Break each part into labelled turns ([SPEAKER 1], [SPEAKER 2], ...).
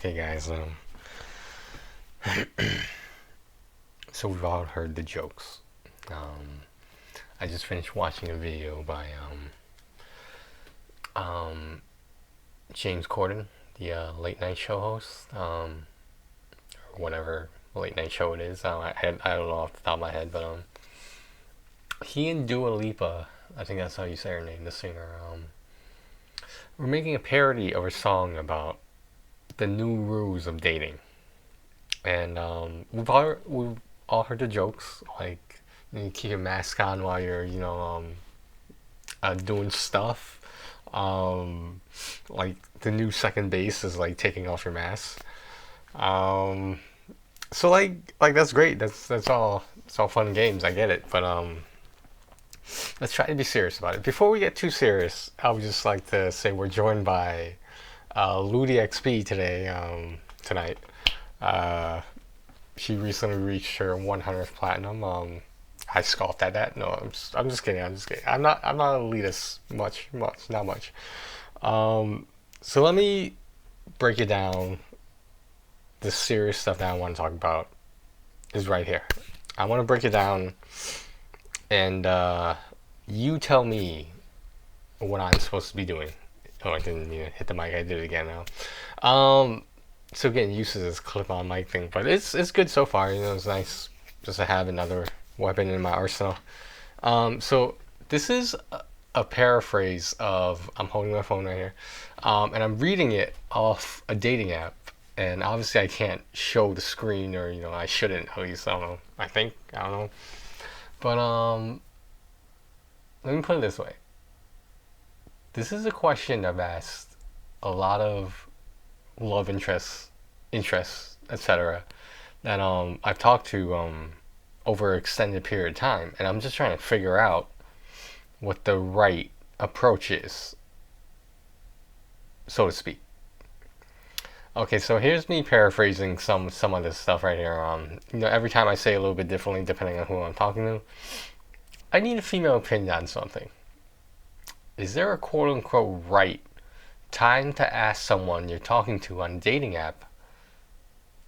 [SPEAKER 1] Okay, guys. So we've all heard the jokes. I just finished watching a video by James Corden, the late night show host, or whatever late night show it is. I don't know off the top of my head, but he and Dua Lipa, I think that's how you say her name, the singer. We're making a parody of a song about the new rules of dating. And we've all heard the jokes, like you keep your mask on while you're, doing stuff. Like the new second base is like taking off your mask. Um, so like that's great. That's all. It's all fun and games. I get it, but let's try to be serious about it. Before we get too serious, I would just like to say we're joined by Ludi XP today. Tonight. Uh, she recently reached her 100th platinum. I scoffed at that. No, I'm just kidding. I'm just kidding. I'm not elitist not much. So let me break it down. The serious stuff that I want to talk about is right here. I want to break it down, and you tell me what I'm supposed to be doing. Oh, I didn't even hit the mic. I did it again now. So getting used to this clip-on mic thing, but it's good so far. It's nice just to have another weapon in my arsenal. So this is a paraphrase of, I'm holding my phone right here, and I'm reading it off a dating app. And obviously I can't show the screen, or I shouldn't, at least. I don't know. I don't know. But let me put it this way. This is a question I've asked a lot of love interests, etc. that I've talked to over an extended period of time, and I'm just trying to figure out what the right approach is, so to speak. Okay, so here's me paraphrasing some of this stuff right here. Every time I say it a little bit differently depending on who I'm talking to. I need a female opinion on something. Is there a quote unquote right time to ask someone you're talking to on a dating app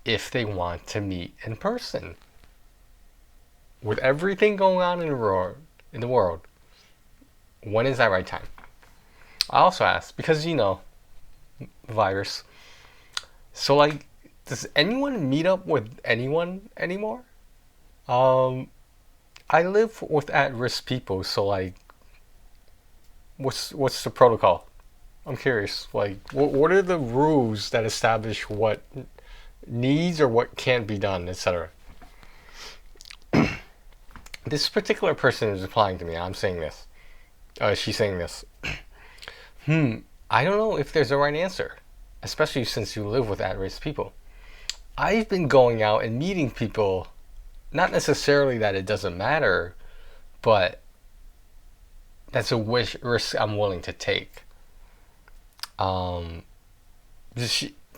[SPEAKER 1] if they want to meet in person? With everything going on in the world, when is that right time? I also ask because virus. So does anyone meet up with anyone anymore? I live with at-risk people, so what's the protocol? I'm curious. What are the rules that establish what needs or what can't be done, etc.? This particular person is replying to me. I'm saying this. She's saying this. I don't know if there's a right answer, especially since you live with at-risk people. I've been going out and meeting people, not necessarily that it doesn't matter, but that's a risk I'm willing to take.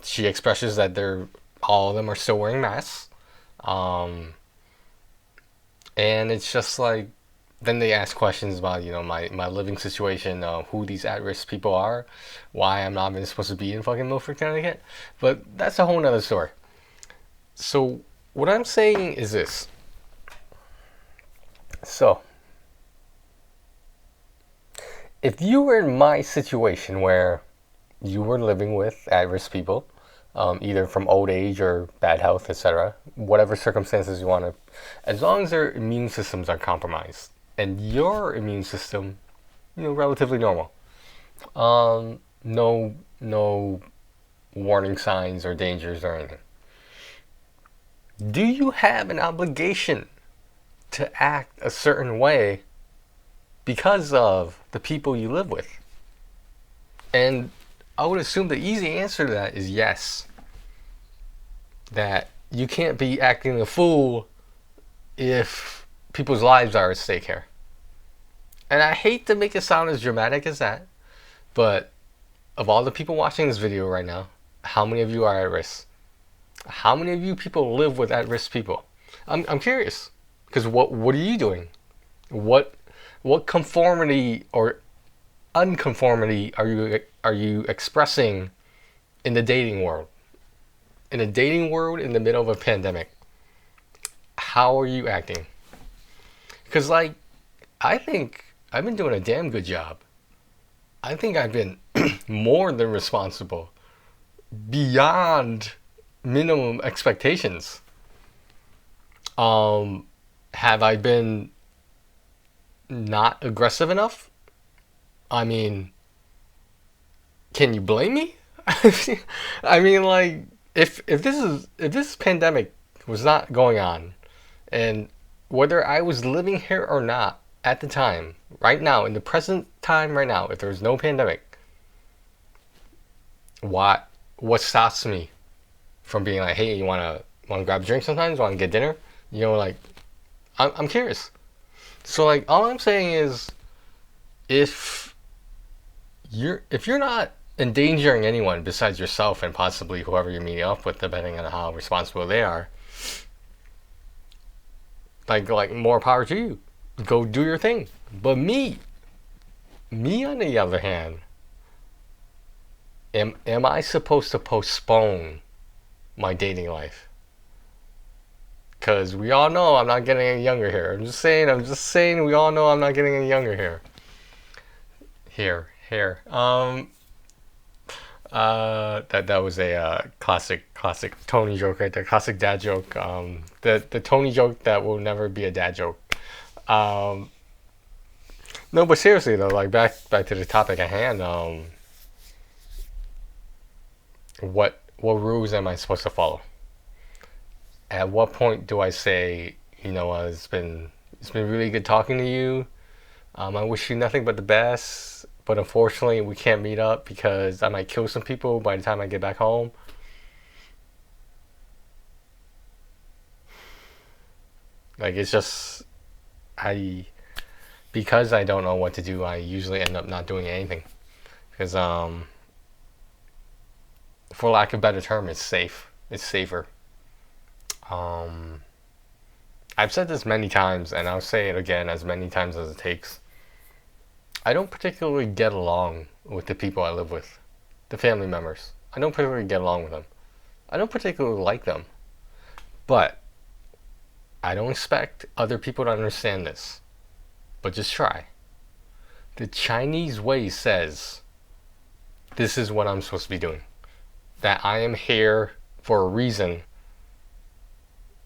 [SPEAKER 1] She expresses that all of them are still wearing masks. And it's just then they ask questions about, my living situation, who these at-risk people are, why I'm not even supposed to be in fucking Milford, Connecticut. But that's a whole nother story. So what I'm saying is this. So, if you were in my situation where you were living with at-risk people, either from old age or bad health, etc., whatever circumstances you want to, as long as their immune systems are compromised and your immune system, relatively normal, no warning signs or dangers or anything, do you have an obligation to act a certain way because of the people you live with? And I would assume the easy answer to that is yes. That you can't be acting a fool if people's lives are at stake here. And I hate to make it sound as dramatic as that, but of all the people watching this video right now, how many of you are at risk? How many of you people live with at-risk people? I'm curious, because what are you doing? What conformity or unconformity are you expressing in the dating world? in a dating world in the middle of a pandemic, how are you acting? Because, like, I think I've been doing a damn good job. I think I've been more than responsible, beyond minimum expectations. Um, have I been not aggressive enough? I mean, can you blame me? I mean, like, if this pandemic was not going on, and whether I was living here or not at the time, right now, in the present time, right now, if there was no pandemic, what stops me from being like, hey, you wanna grab a drink sometimes? Want to get dinner? You know, like, I'm curious. So, like, all I'm saying is, if if you're not endangering anyone besides yourself and possibly whoever you're meeting up with, depending on how responsible they are, like more power to you. Go do your thing. But me on the other hand, am I supposed to postpone my dating life? Because we all know I'm not getting any younger here. I'm just saying, we all know I'm not getting any younger here. Here. That was a classic Tony joke right there. Classic dad joke. The Tony joke that will never be a dad joke. Um, no, but seriously though, like back to the topic at hand. What rules am I supposed to follow? At what point do I say, it's been really good talking to you. I wish you nothing but the best, but unfortunately we can't meet up because I might kill some people by the time I get back home. Like, it's just, I because I don't know what to do, I usually end up not doing anything because for lack of a better term, it's safe. It's safer. Um, I've said this many times, and I'll say it again as many times as it takes. I don't particularly get along with the people I live with, the family members. I don't particularly get along with them. I don't particularly like them, but I don't expect other people to understand this. But just try. The Chinese way says this is what I'm supposed to be doing. That I am here for a reason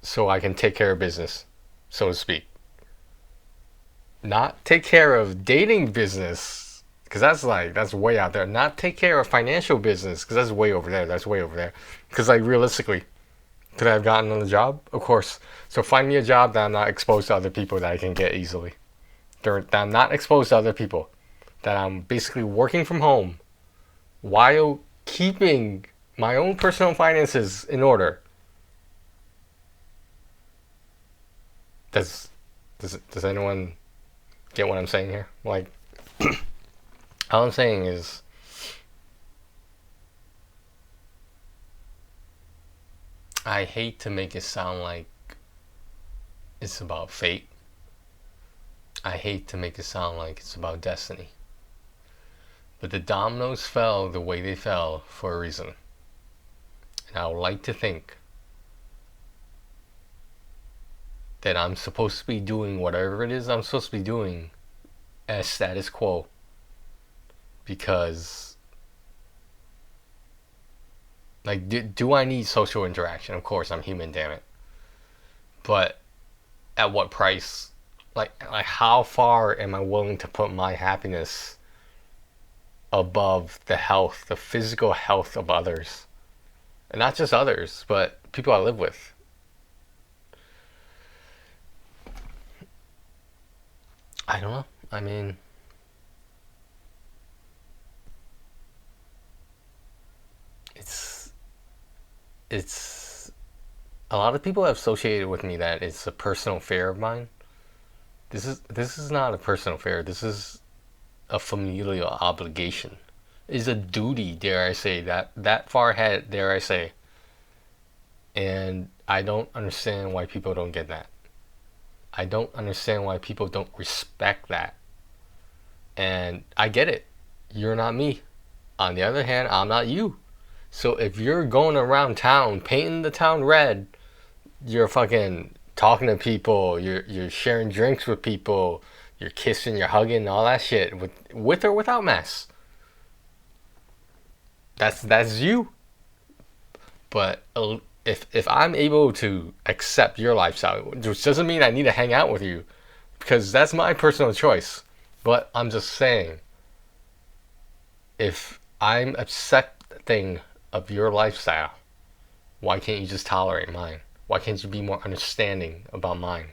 [SPEAKER 1] so I can take care of business, so to speak. Not take care of dating business, because that's way out there. Not take care of financial business, because that's way over there. That's way over there. Because, like, realistically, could I have gotten on the job? Of course. So find me a job that I'm not exposed to other people that I can get easily. That I'm not exposed to other people. That I'm basically working from home while keeping my own personal finances in order. Does anyone get what I'm saying here? Like, all I'm saying is, I hate to make it sound like it's about fate. I hate to make it sound like it's about destiny. But the dominoes fell the way they fell for a reason. And I would like to think that I'm supposed to be doing whatever it is I'm supposed to be doing as status quo. Because, like, do I need social interaction? Of course, I'm human, damn it. But at what price? Like how far am I willing to put my happiness above the physical health of others? And not just others, but people I live with. I don't know. I mean, it's it's a lot of people have associated with me that it's a personal fear of mine. This is not a personal fear. This is a familial obligation. Is a duty, dare I say, that far ahead, dare I say. And I don't understand why people don't get that. I don't understand why people don't respect that. And I get it. You're not me. On the other hand, I'm not you. So if you're going around town painting the town red, you're fucking talking to people, you're sharing drinks with people, you're kissing, you're hugging, all that shit with or without masks. That's you. But if I'm able to accept your lifestyle, which doesn't mean I need to hang out with you, because that's my personal choice. But I'm just saying, if I'm accepting of your lifestyle, why can't you just tolerate mine? Why can't you be more understanding about mine?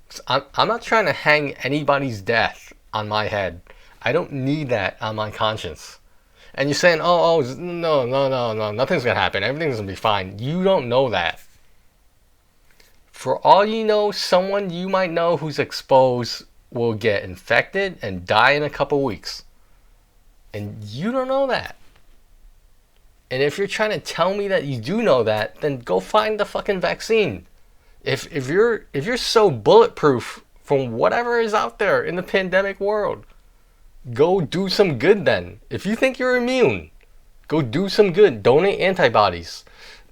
[SPEAKER 1] 'Cause I'm not trying to hang anybody's death on my head. I don't need that on my conscience. And you're saying, no, no, no, no, nothing's gonna happen. Everything's gonna be fine. You don't know that. For all you know, someone you might know who's exposed will get infected and die in a couple weeks. And you don't know that. And if you're trying to tell me that you do know that, then go find the fucking vaccine. If you're so bulletproof from whatever is out there in the pandemic world, go do some good then. If you think you're immune, go do some good. Donate antibodies.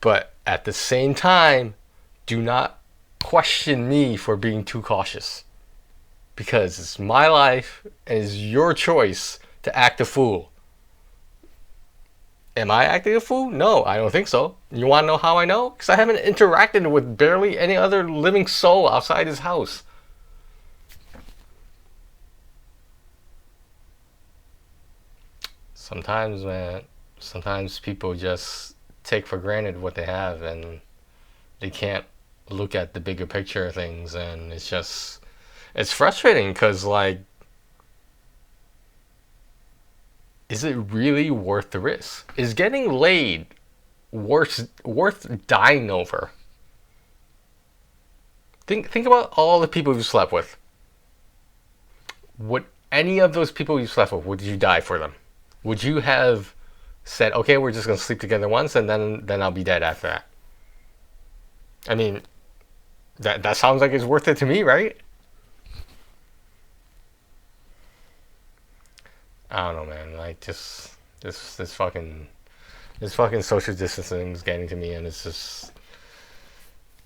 [SPEAKER 1] But at the same time, do not question me for being too cautious. Because it's my life and it's your choice to act a fool. Am I acting a fool? No, I don't think so. You want to know how I know? Because I haven't interacted with barely any other living soul outside his house. Sometimes, man, sometimes people just take for granted what they have and they can't look at the bigger picture of things. And it's frustrating because, like, is it really worth the risk? Is getting laid worth dying over? Think about all the people you slept with. Would any of those people you slept with, would you die for them? Would you have said, okay, we're just gonna sleep together once and then I'll be dead after that? I mean, that sounds like it's worth it to me, right? I don't know, man. Like, just this fucking social distancing is getting to me, and it's just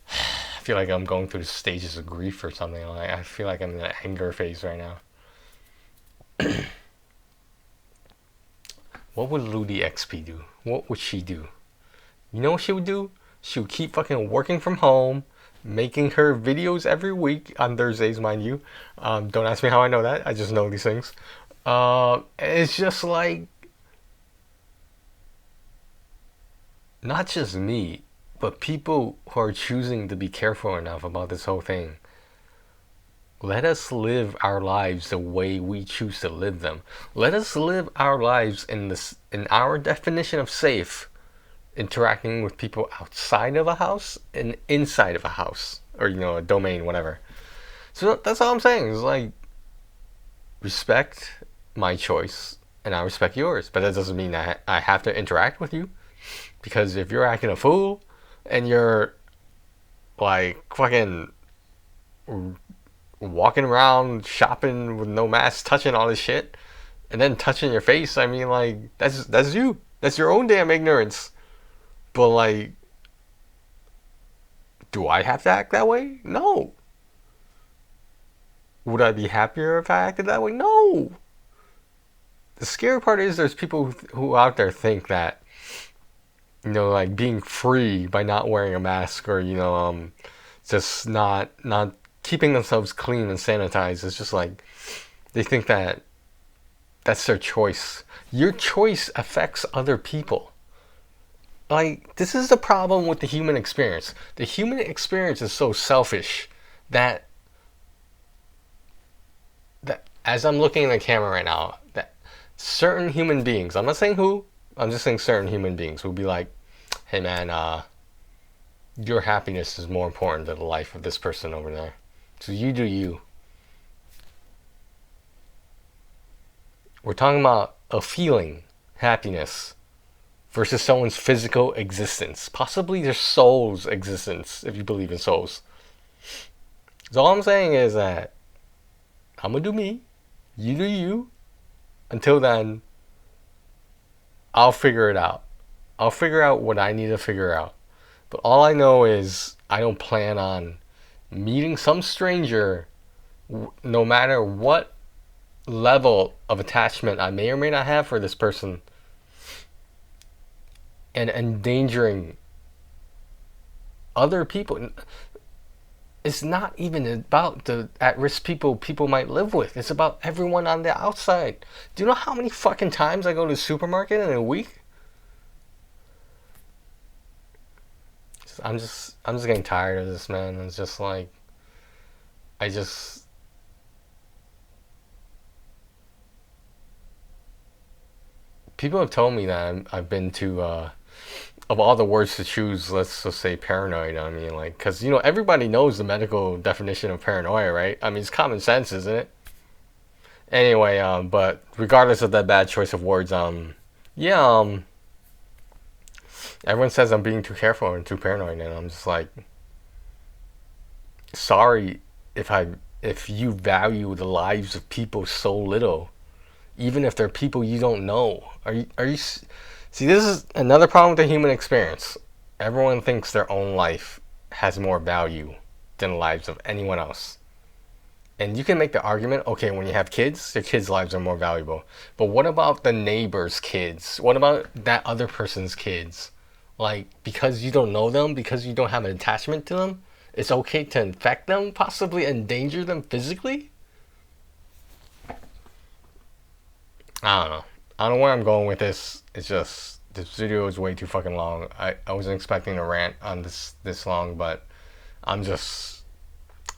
[SPEAKER 1] I feel like I'm going through the stages of grief or something. Like, I feel like I'm in an anger phase right now. What would Ludi XP do? What would she do? You know what she would do? She would keep fucking working from home, making her videos every week on Thursdays, mind you. Don't ask me how I know that. I just know these things. It's just like, not just me, but people who are choosing to be careful enough about this whole thing. Let us live our lives the way we choose to live them. Let us live our lives in our definition of safe, interacting with people outside of a house and inside of a house, or a domain, whatever. So that's all I'm saying. Is like, respect my choice and I respect yours, but that doesn't mean that I have to interact with you. Because if you're acting a fool and you're like fucking walking around shopping with no mask, touching all this shit, and then touching your face, I mean, like, that's you. That's your own damn ignorance. But, like, do I have to act that way? No. Would I be happier if I acted that way? No. The scary part is there's people who out there think that, like, being free by not wearing a mask, or just not keeping themselves clean and sanitized, is just like, they think that that's their choice. Your choice affects other people. Like, this is the problem with the human experience. The human experience is so selfish that as I'm looking in the camera right now, that certain human beings, I'm not saying who, I'm just saying certain human beings will be like, hey man, your happiness is more important than the life of this person over there. So you do you. We're talking about a feeling, happiness, versus someone's physical existence. Possibly their soul's existence, if you believe in souls. So all I'm saying is that I'm gonna do me, you do you. Until then, I'll figure it out. I'll figure out what I need to figure out. But all I know is I don't plan on meeting some stranger, no matter what level of attachment I may or may not have for this person, and endangering other people. It's not even about the at-risk people might live with. It's about everyone on the outside. Do you know how many fucking times I go to the supermarket in a week? I'm just getting tired of this, man. It's just like I just people have told me that I've been to of all the words to choose, let's just say paranoid. I mean, like, because everybody knows the medical definition of paranoia, right? I mean, it's common sense, isn't it? Anyway, but regardless of that bad choice of words, yeah, everyone says I'm being too careful and too paranoid, and I'm just like, sorry if I if you value the lives of people so little, even if they're people you don't know. Are you? See, this is another problem with the human experience. Everyone thinks their own life has more value than the lives of anyone else. And you can make the argument, okay, when you have kids, your kids' lives are more valuable. But what about the neighbor's kids? What about that other person's kids? Like, because you don't know them, because you don't have an attachment to them, it's okay to infect them, possibly endanger them physically? I don't know. I don't know where I'm going with this. It's just this video is way too fucking long. I wasn't expecting a rant on this long, but I'm just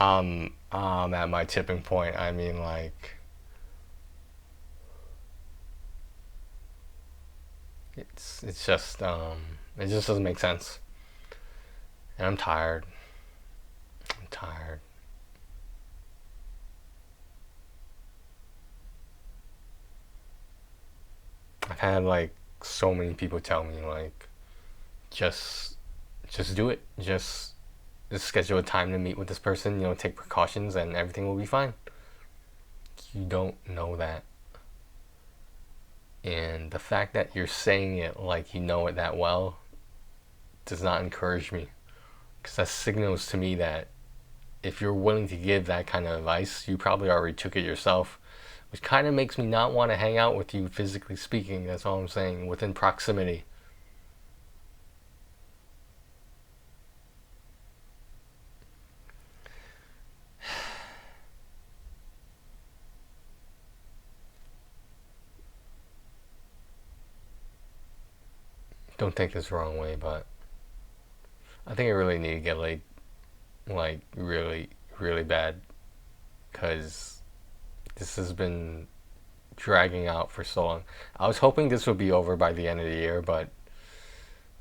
[SPEAKER 1] I'm at my tipping point. I mean, like, it's just it just doesn't make sense. And I'm tired. I'm tired. I've had like so many people tell me like just just do it. Just schedule a time to meet with this person, take precautions and everything will be fine. You don't know that. And the fact that you're saying it like you know it that well does not encourage me. Because that signals to me that if you're willing to give that kind of advice, you probably already took it yourself, which kind of makes me not want to hang out with you physically speaking. That's all I'm saying, within proximity. Don't take this the wrong way, but I think I really need to get like really, really bad, because this has been dragging out for so long. I was hoping this would be over by the end of the year, but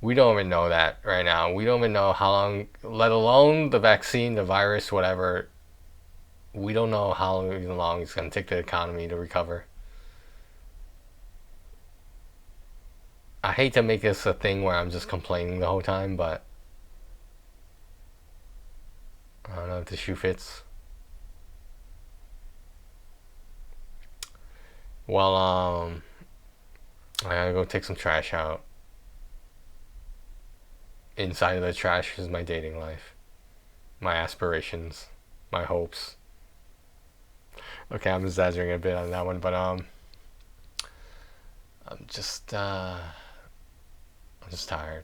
[SPEAKER 1] we don't even know that right now. We don't even know how long, let alone the vaccine, the virus, whatever. We don't know how long it's going to take the economy to recover. I hate to make this a thing where I'm just complaining the whole time, but I don't know if the shoe fits. Well, I gotta go take some trash out. Inside of the trash is my dating life, my aspirations, my hopes. Okay, I'm exaggerating a bit on that one, but I'm just tired.